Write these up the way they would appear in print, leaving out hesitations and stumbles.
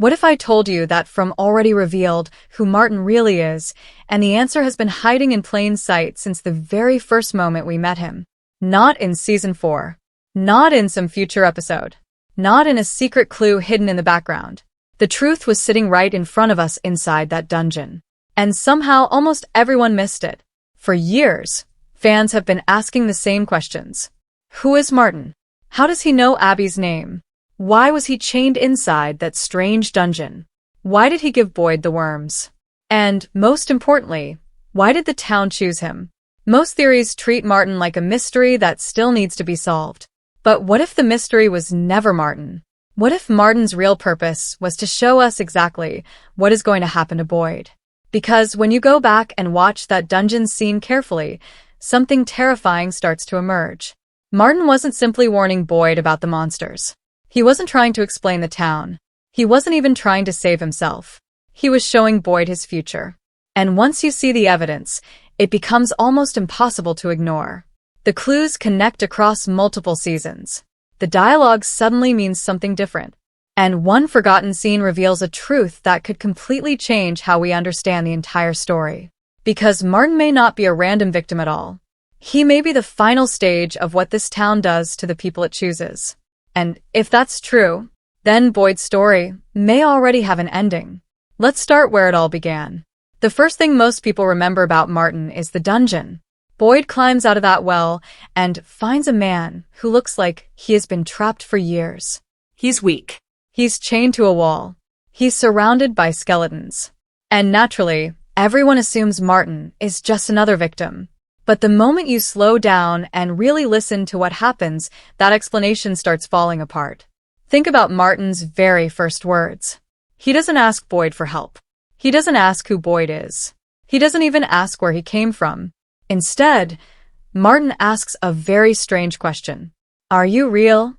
What if I told you that from already revealed who Martin really is, and the answer has been hiding in plain sight since the very first moment we met him? Not in Season 4. Not in some future episode. Not in a secret clue hidden in the background. The truth was sitting right in front of us inside that dungeon. And somehow almost everyone missed it. For years, fans have been asking the same questions. Who is Martin? How does he know Abby's name? Why was he chained inside that strange dungeon? Why did he give Boyd the worms? And, most importantly, why did the town choose him? Most theories treat Martin like a mystery that still needs to be solved. But what if the mystery was never Martin? What if Martin's real purpose was to show us exactly what is going to happen to Boyd? Because when you go back and watch that dungeon scene carefully, something terrifying starts to emerge. Martin wasn't simply warning Boyd about the monsters. He wasn't trying to explain the town. He wasn't even trying to save himself. He was showing Boyd his future. And once you see the evidence, it becomes almost impossible to ignore. The clues connect across multiple seasons. The dialogue suddenly means something different. And one forgotten scene reveals a truth that could completely change how we understand the entire story. Because Martin may not be a random victim at all. He may be the final stage of what this town does to the people it chooses. And if that's true, then Boyd's story may already have an ending. Let's start where it all began. The first thing most people remember about Martin is the dungeon. Boyd climbs out of that well and finds a man who looks like he has been trapped for years. He's weak. He's chained to a wall. He's surrounded by skeletons. And naturally, everyone assumes Martin is just another victim. But the moment you slow down and really listen to what happens, that explanation starts falling apart. Think about Martin's very first words. He doesn't ask Boyd for help. He doesn't ask who Boyd is. He doesn't even ask where he came from. Instead, Martin asks a very strange question. Are you real?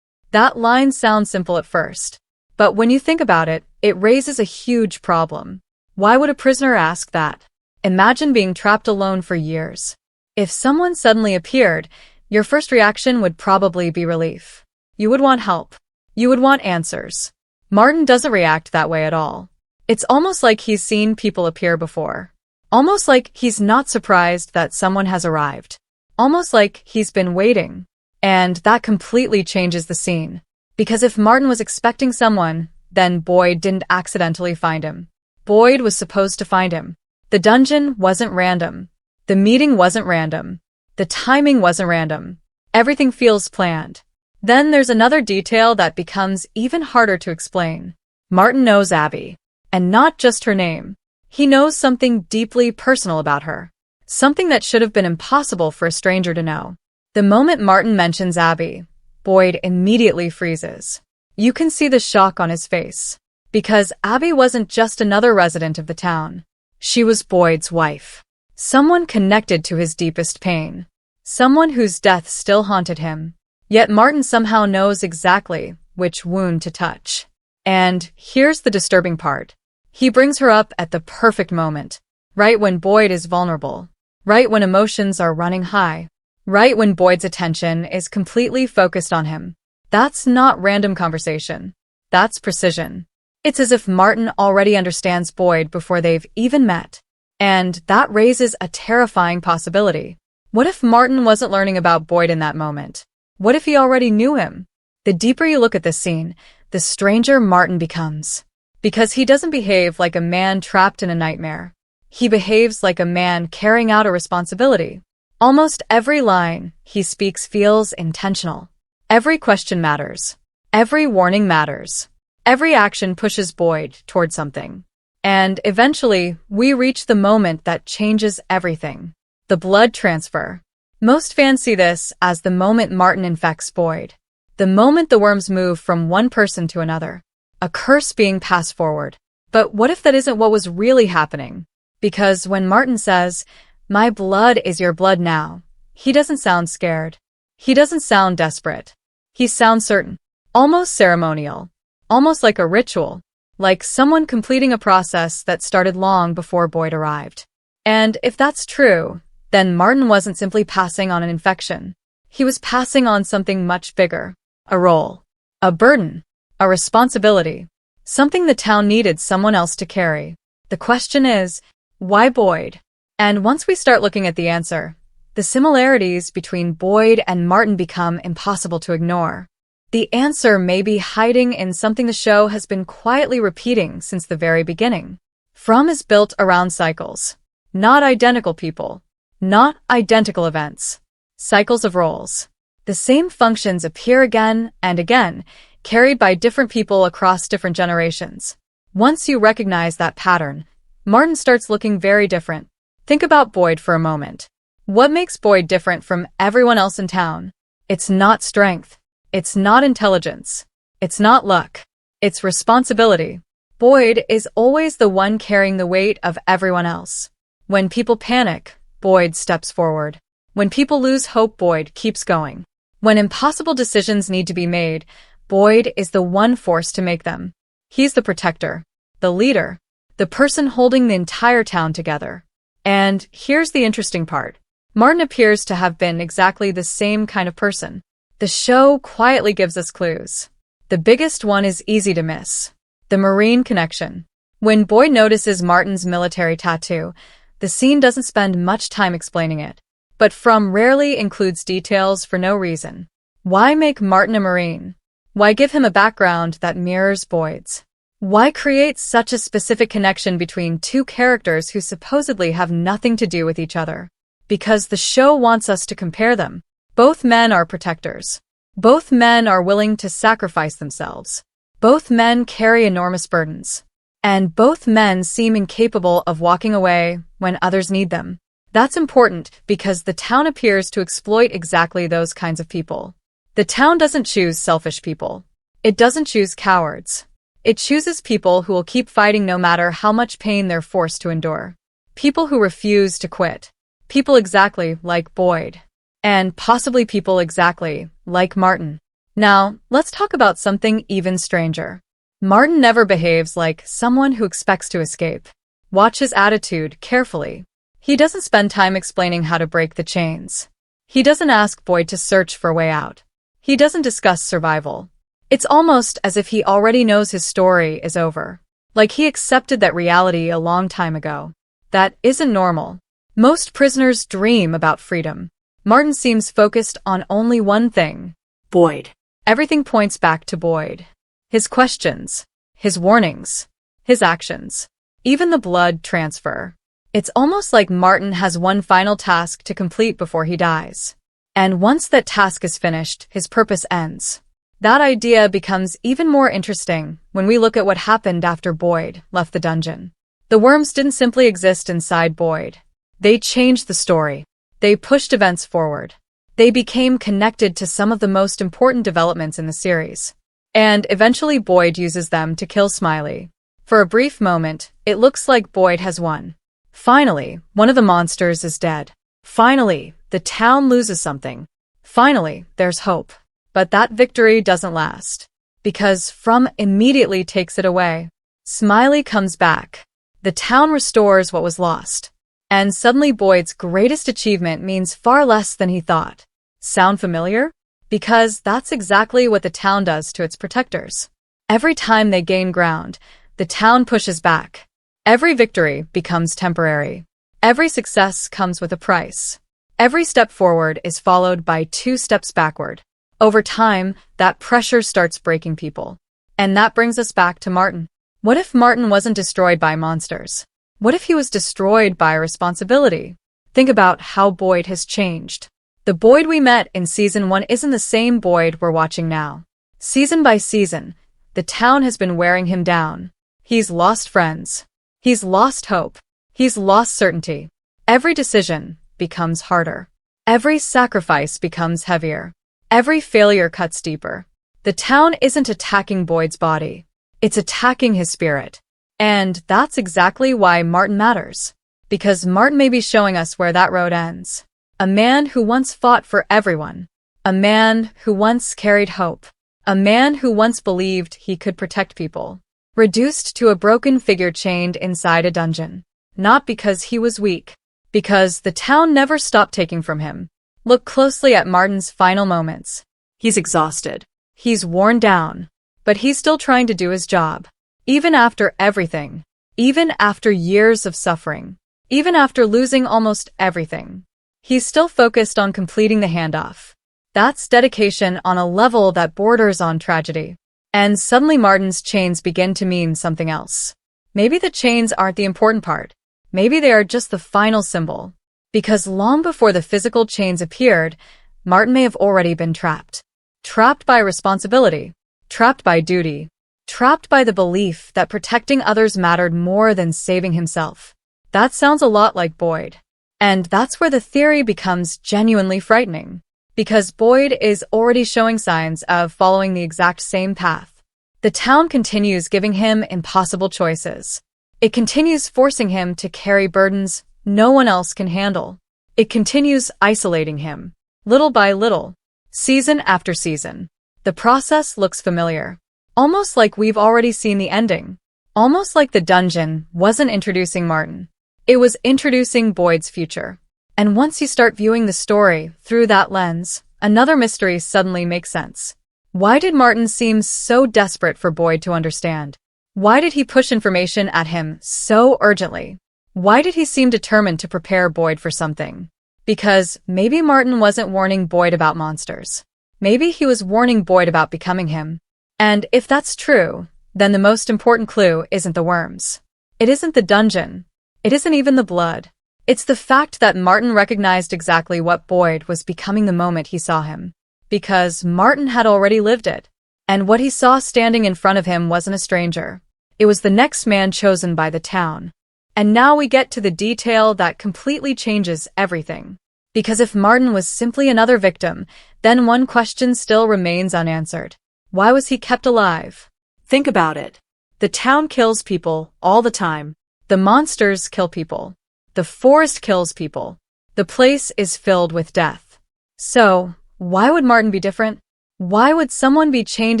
That line sounds simple at first. But when you think about it, it raises a huge problem. Why would a prisoner ask that? Imagine being trapped alone for years. If someone suddenly appeared, your first reaction would probably be relief. You would want help. You would want answers. Martin doesn't react that way at all. It's almost like he's seen people appear before. Almost like he's not surprised that someone has arrived. Almost like he's been waiting. And that completely changes the scene. Because if Martin was expecting someone, then Boyd didn't accidentally find him. Boyd was supposed to find him. The dungeon wasn't random. The meeting wasn't random. The timing wasn't random. Everything feels planned. Then there's another detail that becomes even harder to explain. Martin knows Abby. And not just her name. He knows something deeply personal about her. Something that should have been impossible for a stranger to know. The moment Martin mentions Abby, Boyd immediately freezes. You can see the shock on his face. Because Abby wasn't just another resident of the town. She was Boyd's wife. Someone connected to his deepest pain. Someone whose death still haunted him. Yet Martin somehow knows exactly which wound to touch. And here's the disturbing part. He brings her up at the perfect moment. Right when Boyd is vulnerable. Right when emotions are running high. Right when Boyd's attention is completely focused on him. That's not random conversation. That's precision. It's as if Martin already understands Boyd before they've even met. And that raises a terrifying possibility. What if Martin wasn't learning about Boyd in that moment? What if he already knew him? The deeper you look at this scene, the stranger Martin becomes. Because he doesn't behave like a man trapped in a nightmare. He behaves like a man carrying out a responsibility. Almost every line he speaks feels intentional. Every question matters. Every warning matters. Every action pushes Boyd toward something. And eventually, we reach the moment that changes everything. The blood transfer. Most fans see this as the moment Martin infects Boyd. The moment the worms move from one person to another. A curse being passed forward. But what if that isn't what was really happening? Because when Martin says, "My blood is your blood now," he doesn't sound scared. He doesn't sound desperate. He sounds certain. Almost ceremonial. Almost like a ritual. Like someone completing a process that started long before Boyd arrived. And if that's true, then Martin wasn't simply passing on an infection. He was passing on something much bigger. A role. A burden. A responsibility. Something the town needed someone else to carry. The question is, why Boyd? And once we start looking at the answer, the similarities between Boyd and Martin become impossible to ignore. The answer may be hiding in something the show has been quietly repeating since the very beginning. From is built around cycles. Not identical people. Not identical events. Cycles of roles. The same functions appear again and again, carried by different people across different generations. Once you recognize that pattern, Martin starts looking very different. Think about Boyd for a moment. What makes Boyd different from everyone else in town? It's not strength. It's not intelligence. It's not luck. It's responsibility. Boyd is always the one carrying the weight of everyone else. When people panic, Boyd steps forward. When people lose hope, Boyd keeps going. When impossible decisions need to be made, Boyd is the one force to make them. He's the protector, the leader, the person holding the entire town together. And here's the interesting part. Martin appears to have been exactly the same kind of person. The show quietly gives us clues. The biggest one is easy to miss. The Marine connection. When Boyd notices Martin's military tattoo, the scene doesn't spend much time explaining it. But From rarely includes details for no reason. Why make Martin a Marine? Why give him a background that mirrors Boyd's? Why create such a specific connection between two characters who supposedly have nothing to do with each other? Because the show wants us to compare them. Both men are protectors. Both men are willing to sacrifice themselves. Both men carry enormous burdens. And both men seem incapable of walking away when others need them. That's important because the town appears to exploit exactly those kinds of people. The town doesn't choose selfish people. It doesn't choose cowards. It chooses people who will keep fighting no matter how much pain they're forced to endure. People who refuse to quit. People exactly like Boyd. And possibly people exactly like Martin. Now, let's talk about something even stranger. Martin never behaves like someone who expects to escape. Watch his attitude carefully. He doesn't spend time explaining how to break the chains. He doesn't ask Boyd to search for a way out. He doesn't discuss survival. It's almost as if he already knows his story is over. Like he accepted that reality a long time ago. That isn't normal. Most prisoners dream about freedom. Martin seems focused on only one thing. Boyd. Everything points back to Boyd. His questions, his warnings, his actions, even the blood transfer. It's almost like Martin has one final task to complete before he dies. And once that task is finished, his purpose ends. That idea becomes even more interesting when we look at what happened after Boyd left the dungeon. The worms didn't simply exist inside Boyd. They changed the story. They pushed events forward. They became connected to some of the most important developments in the series. And eventually Boyd uses them to kill Smiley. For a brief moment, it looks like Boyd has won. Finally, one of the monsters is dead. Finally, the town loses something. Finally, there's hope. But that victory doesn't last. Because From immediately takes it away. Smiley comes back. The town restores what was lost. And suddenly Boyd's greatest achievement means far less than he thought. Sound familiar? Because that's exactly what the town does to its protectors. Every time they gain ground, the town pushes back. Every victory becomes temporary. Every success comes with a price. Every step forward is followed by 2 steps backward. Over time, that pressure starts breaking people. And that brings us back to Martin. What if Martin wasn't destroyed by monsters? What if he was destroyed by responsibility? Think about how Boyd has changed. The Boyd we met in Season 1 isn't the same Boyd we're watching now. Season by season, the town has been wearing him down. He's lost friends. He's lost hope. He's lost certainty. Every decision becomes harder. Every sacrifice becomes heavier. Every failure cuts deeper. The town isn't attacking Boyd's body. It's attacking his spirit. And that's exactly why Martin matters. Because Martin may be showing us where that road ends. A man who once fought for everyone. A man who once carried hope. A man who once believed he could protect people. Reduced to a broken figure chained inside a dungeon. Not because he was weak. Because the town never stopped taking from him. Look closely at Martin's final moments. He's exhausted. He's worn down. But he's still trying to do his job. Even after everything. Even after years of suffering. Even after losing almost everything. He's still focused on completing the handoff. That's dedication on a level that borders on tragedy. And suddenly Martin's chains begin to mean something else. Maybe the chains aren't the important part. Maybe they are just the final symbol. Because long before the physical chains appeared, Martin may have already been trapped. Trapped by responsibility. Trapped by duty. Trapped by the belief that protecting others mattered more than saving himself. That sounds a lot like Boyd. And that's where the theory becomes genuinely frightening. Because Boyd is already showing signs of following the exact same path. The town continues giving him impossible choices. It continues forcing him to carry burdens no one else can handle. It continues isolating him, little by little, season after season. The process looks familiar. Almost like we've already seen the ending. Almost like the dungeon wasn't introducing Martin. It was introducing Boyd's future. And once you start viewing the story through that lens, another mystery suddenly makes sense. Why did Martin seem so desperate for Boyd to understand? Why did he push information at him so urgently? Why did he seem determined to prepare Boyd for something? Because maybe Martin wasn't warning Boyd about monsters. Maybe he was warning Boyd about becoming him. And if that's true, then the most important clue isn't the worms. It isn't the dungeon. It isn't even the blood. It's the fact that Martin recognized exactly what Boyd was becoming the moment he saw him. Because Martin had already lived it. And what he saw standing in front of him wasn't a stranger. It was the next man chosen by the town. And now we get to the detail that completely changes everything. Because if Martin was simply another victim, then one question still remains unanswered. Why was he kept alive? Think about it. The town kills people all the time. The monsters kill people. The forest kills people. The place is filled with death. So, why would Martin be different? Why would someone be chained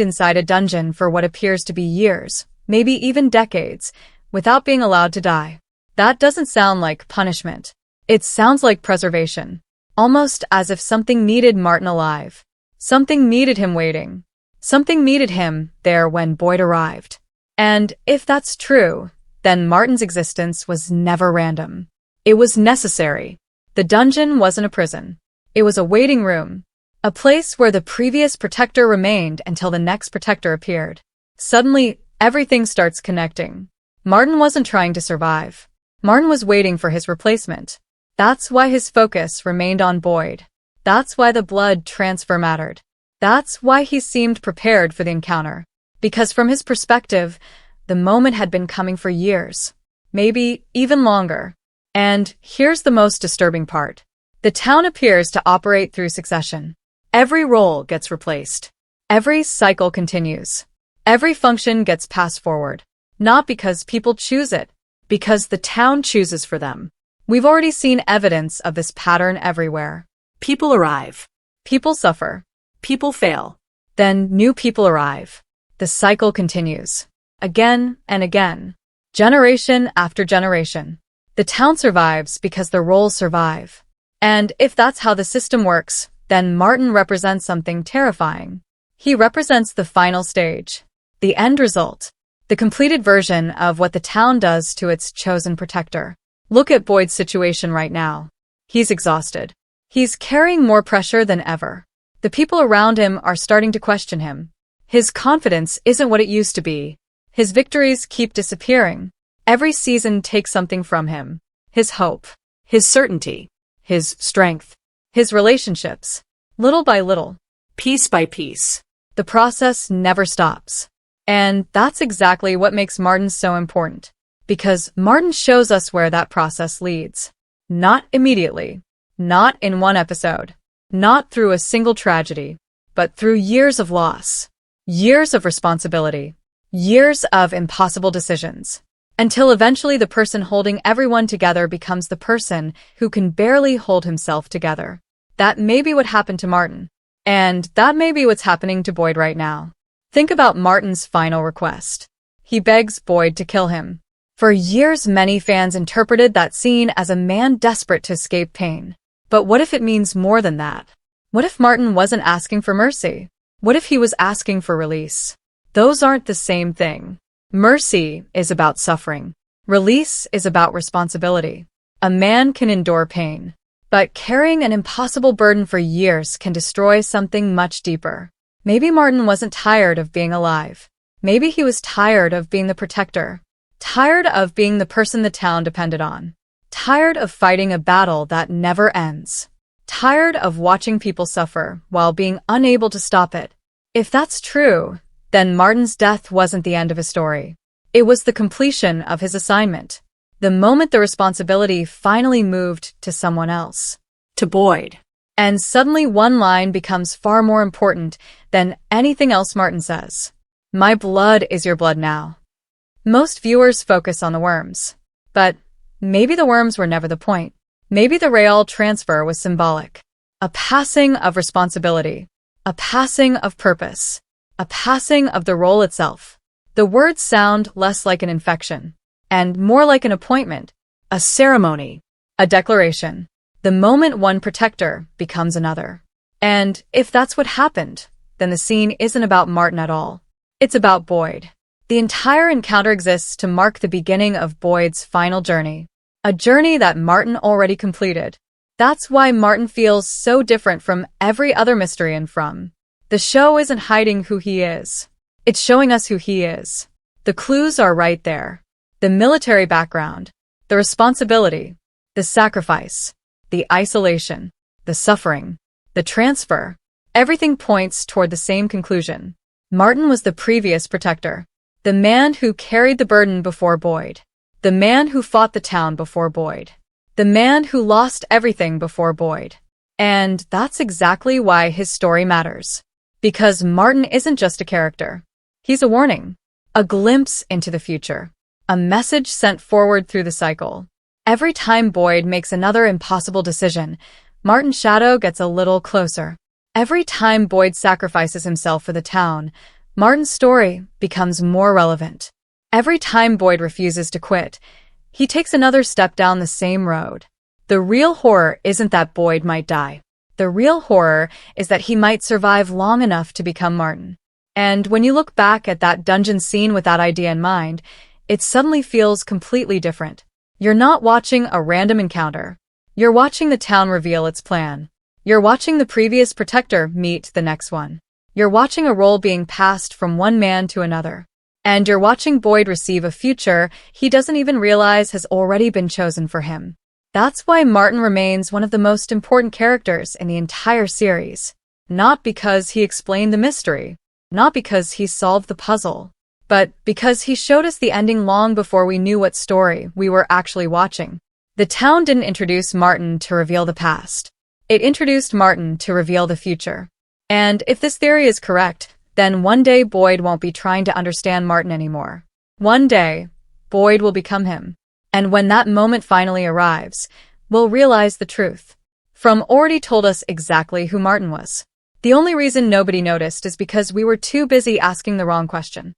inside a dungeon for what appears to be years, maybe even decades, without being allowed to die? That doesn't sound like punishment. It sounds like preservation. Almost as if something needed Martin alive. Something needed him waiting. Something needed him there when Boyd arrived. And if that's true, then Martin's existence was never random. It was necessary. The dungeon wasn't a prison. It was a waiting room. A place where the previous protector remained until the next protector appeared. Suddenly, everything starts connecting. Martin wasn't trying to survive. Martin was waiting for his replacement. That's why his focus remained on Boyd. That's why the blood transfer mattered. That's why he seemed prepared for the encounter. Because from his perspective, the moment had been coming for years. Maybe even longer. And here's the most disturbing part. The town appears to operate through succession. Every role gets replaced. Every cycle continues. Every function gets passed forward. Not because people choose it, because the town chooses for them. We've already seen evidence of this pattern everywhere. People arrive. People suffer. People fail. Then new people arrive. The cycle continues. Again and again. Generation after generation. The town survives because the roles survive. And if that's how the system works, then Martin represents something terrifying. He represents the final stage. The end result. The completed version of what the town does to its chosen protector. Look at Boyd's situation right now. He's exhausted. He's carrying more pressure than ever. The people around him are starting to question him. His confidence isn't what it used to be. His victories keep disappearing. Every season takes something from him. His hope. His certainty. His strength. His relationships. Little by little. Piece by piece. The process never stops. And that's exactly what makes Martin so important. Because Martin shows us where that process leads. Not immediately. Not in one episode. Not through a single tragedy. But through years of loss. Years of responsibility. Years of impossible decisions. Until eventually the person holding everyone together becomes the person who can barely hold himself together. That may be what happened to Martin. And that may be what's happening to Boyd right now. Think about Martin's final request. He begs Boyd to kill him. For years, many fans interpreted that scene as a man desperate to escape pain. But what if it means more than that? What if Martin wasn't asking for mercy? What if he was asking for release? Those aren't the same thing. Mercy is about suffering. Release is about responsibility. A man can endure pain, but carrying an impossible burden for years can destroy something much deeper. Maybe Martin wasn't tired of being alive. Maybe he was tired of being the protector, tired of being the person the town depended on, tired of fighting a battle that never ends, tired of watching people suffer while being unable to stop it. If that's true, then Martin's death wasn't the end of his story. It was the completion of his assignment. The moment the responsibility finally moved to someone else. To Boyd. And suddenly one line becomes far more important than anything else Martin says. My blood is your blood now. Most viewers focus on the worms. But maybe the worms were never the point. Maybe the real transfer was symbolic. A passing of responsibility. A passing of purpose. A passing of the role itself. The words sound less like an infection, and more like an appointment, a ceremony, a declaration. The moment one protector becomes another. And if that's what happened, then the scene isn't about Martin at all. It's about Boyd. The entire encounter exists to mark the beginning of Boyd's final journey. A journey that Martin already completed. That's why Martin feels so different from every other mystery in From. The show isn't hiding who he is. It's showing us who he is. The clues are right there. The military background, the responsibility, the sacrifice, the isolation, the suffering, the transfer. Everything points toward the same conclusion. Martin was the previous protector. The man who carried the burden before Boyd. The man who fought the town before Boyd. The man who lost everything before Boyd. And that's exactly why his story matters. Because Martin isn't just a character. He's a warning. A glimpse into the future. A message sent forward through the cycle. Every time Boyd makes another impossible decision, Martin's shadow gets a little closer. Every time Boyd sacrifices himself for the town, Martin's story becomes more relevant. Every time Boyd refuses to quit, he takes another step down the same road. The real horror isn't that Boyd might die. The real horror is that he might survive long enough to become Martin. And when you look back at that dungeon scene with that idea in mind, it suddenly feels completely different. You're not watching a random encounter. You're watching the town reveal its plan. You're watching the previous protector meet the next one. You're watching a role being passed from one man to another. And you're watching Boyd receive a future he doesn't even realize has already been chosen for him. That's why Martin remains one of the most important characters in the entire series. Not because he explained the mystery. Not because he solved the puzzle, but because he showed us the ending long before we knew what story we were actually watching. The town didn't introduce Martin to reveal the past. It introduced Martin to reveal the future. And if this theory is correct, then one day Boyd won't be trying to understand Martin anymore. One day, Boyd will become him. And when that moment finally arrives, we'll realize the truth. From already told us exactly who Martin was. The only reason nobody noticed is because we were too busy asking the wrong question.